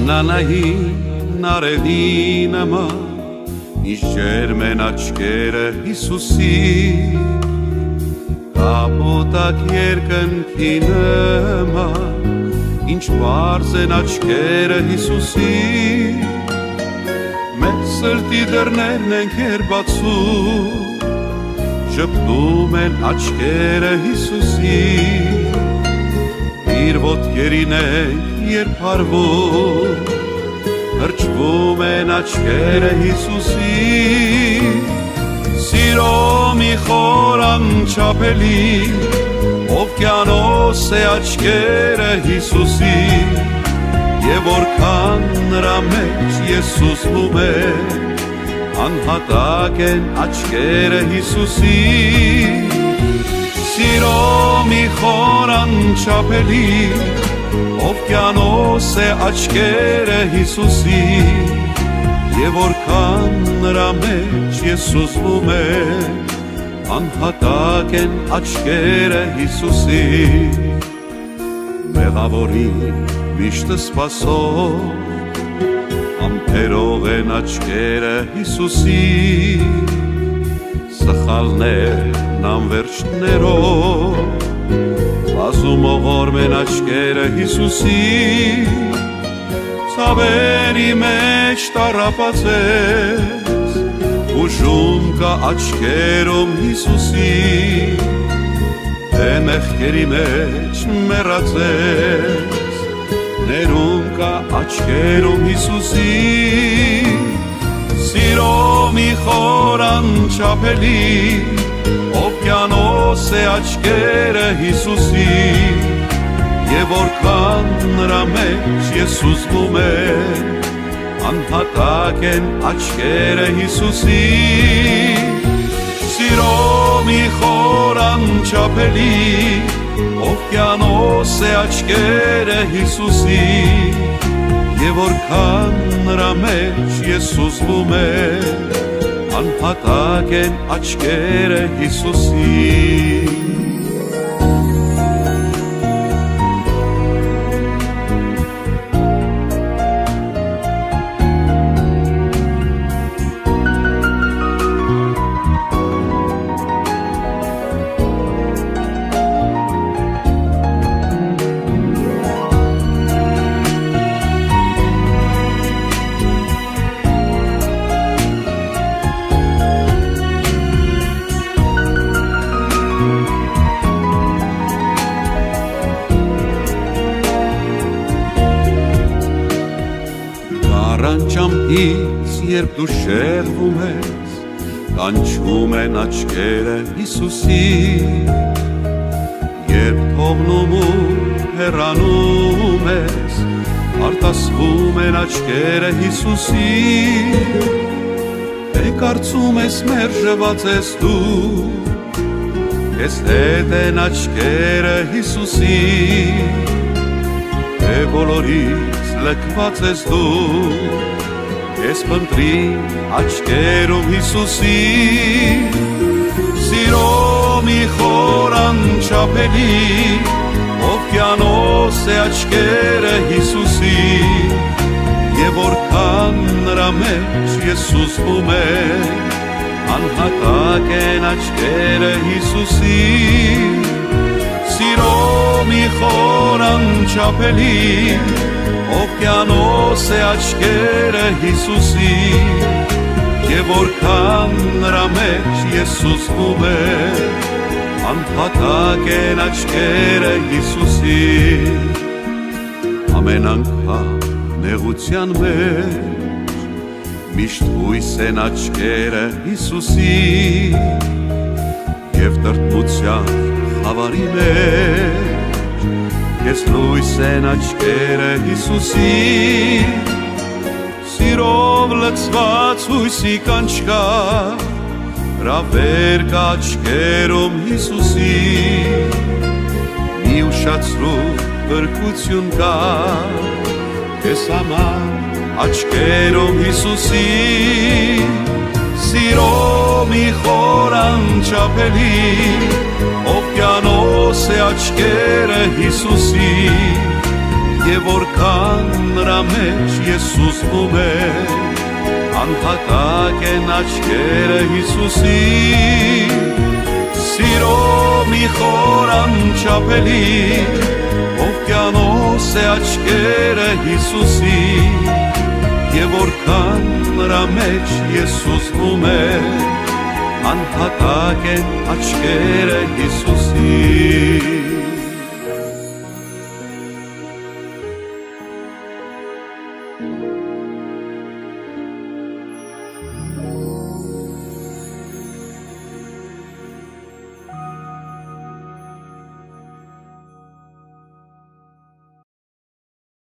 Նանային արևի նման Ինչ ջերմ են աչքերը Հիսուսի Կապոտակ երկնքի նման Ինչ պարզ են աչքերը Հիսուսի Մեր սրտի դռներն են կերբացում Ժպտում են աչքերը Հիսուսի Իր ոտքերին ենք երբ հարվում Հրճվում են աչքերը Հիսուսի Սիրո մի խոր անչափելի Օվկիանոս է աչքերը Հիսուսի Եվ որքան նրա մեջ ես սուսվում եմ Անհատակ են աչքերը Հիսուսի Սիրո մի խոր անչափելի Օվկիանոս է աչքերը Հիսուսի Եվ որքան նրա մեջ ես սուզվում եմ Անհատակ են աչքերը Հիսուսի Մեղավորի միշտ սպասող Ամպերող են աչքերը Հիսուսի Սխալներն անվերջներով Բազումողորմ են աչքերը Հիսուսի Ցավերի մեջ տառապած ես Ուժում կա աչքերում Հիսուսի Թե մեղքերի մեջ մեռած ես Ներում կա աչքերում Հիսուսի Սիրո մի խոր անչափելի Օվկիանոս է աչքերը Հիսուսի Եվ որքան նրա մեջ ես սուզվում եմ Անհատակ են աչքերը Հիսուսի Սիրո մի խոր անչափելի Օվկիանոս է աչքերը Հիսուսի Եվ որքան նրա մեջ ես սուզվում եմ Անհատակ են աչքերը Հիսուսի Ճամփից երբ դու շեղվում ես Կանչում են աչքերը Հիսուսի Երբ թողնում ու հեռանում ես Արտասվում են աչքերը Հիսուսի Թե կարծում ես մերժված ես դու Քեզ հետ են աչքերը Հիսուսի Թե բոլորից լքված ես դու Ես փնտրի աչքերում Հիսուսի Սիրո մի խոր անչափելի Օվկիանոս է աչքերը Հիսուսի Եվ որքան նրա մեջ ես սուզվում եմ Անհատակ են աչքերը Հիսուսի Սիրո մի խոր անչափելի Օվկիանոս է աչքերը Հիսուսի Եվ որքան նրա մեջ ես սուզվում եմ Անհատակ են աչքերը Հիսուսի Ամեն անգամ նեղության մեջ Միշտ հույս են աչքերը Հիսուսի Եվ տրտմության խավարի մեջ Ես լույս են աչքերը Հիսուսի Սիրով լցված հույսի կանչկար Հրավեր կա աչքերում Հիսուսի Մի ուշացրու բրկություն կա Քեզ համար աչքերում Հիսուսի Սիրո մի խոր անչափելի Օվկիանոս է աչքերը Հիսուսի Եվ որքան նրա մեջ ես ուզում եմ անհատակ են աչքերը Հիսուսի Սիրո մի խոր անչափելի օվկիանոս է աչքերը Հիսուսի Եվ որքան նրա մեջ ես ուզում եմ անհատակ են աչքերը Հիսուսի